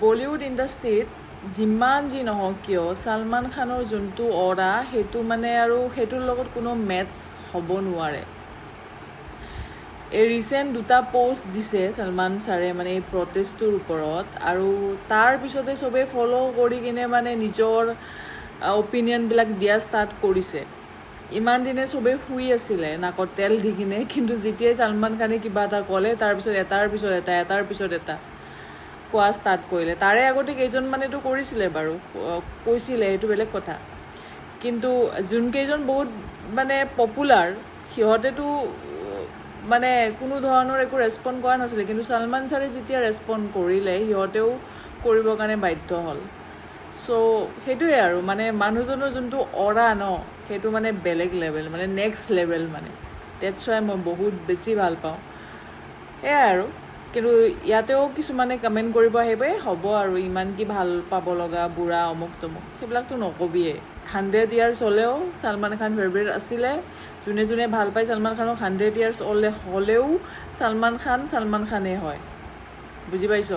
Bollywood ইণ্ডাষ্ট্ৰীত যিমান যি নহওক কিয় ছালমান খানৰ যোনটো অৰা সেইটো মানে আৰু সেইটোৰ লগত কোনো মেটচ হ'ব নোৱাৰে। এই ৰিচেণ্ট দুটা পোষ্ট দিছে ছালমান ছাৰে মানে এই প্ৰটেষ্টটোৰ ওপৰত, আৰু তাৰ পিছতে চবেই ফ'ল' কৰি কিনে মানে নিজৰ অপিনিয়নবিলাক দিয়া ষ্টাৰ্ট কৰিছে। ইমান দিনে চবেই শুই আছিলে নাকত তেল দি কিনে, কিন্তু যেতিয়াই ছালমান খানে কিবা এটা ক'লে তাৰপিছত এটাৰ পিছত এটা কোৱা ষ্টাৰ্ট কৰিলে। তাৰে আগতে কেইজনমানেতো কৰিছিলে বাৰু, কৈছিলে, সেইটো বেলেগ কথা। কিন্তু যোনকেইজন বহুত মানে পপুলাৰ সিহঁতেতো মানে কোনো ধৰণৰ একো ৰেচপণ্ড কৰা নাছিলে, কিন্তু ছালমান ছাৰে যেতিয়া ৰেচপণ্ড কৰিলে সিহঁতেও কৰিবৰ কাৰণে বাধ্য হ'ল। চ' সেইটোৱে আৰু মানে মানুহজনৰ যোনটো অৰা ন সেইটো মানে বেলেগ লেভেল, মানে নেক্সট লেভেল মানে। ডেটছ ৱাই মই বহুত বেছি ভাল পাওঁ। এয়াই আৰু। কিন্তু ইয়াতেও কিছুমানে কমেণ্ট কৰিব আহিব, হ'ব আৰু ইমান কি ভাল পাব লগা বুঢ়া অমুক তমুক, সেইবিলাকতো নকবিয়ে। 100 years হ'লেও ছালমান খান ফেভৰেট আছিলে। যোনে যোনে ভাল পায় ছালমান খানক 100 years হ'লেও ছালমান খানেই হয়। বুজি পাইছ?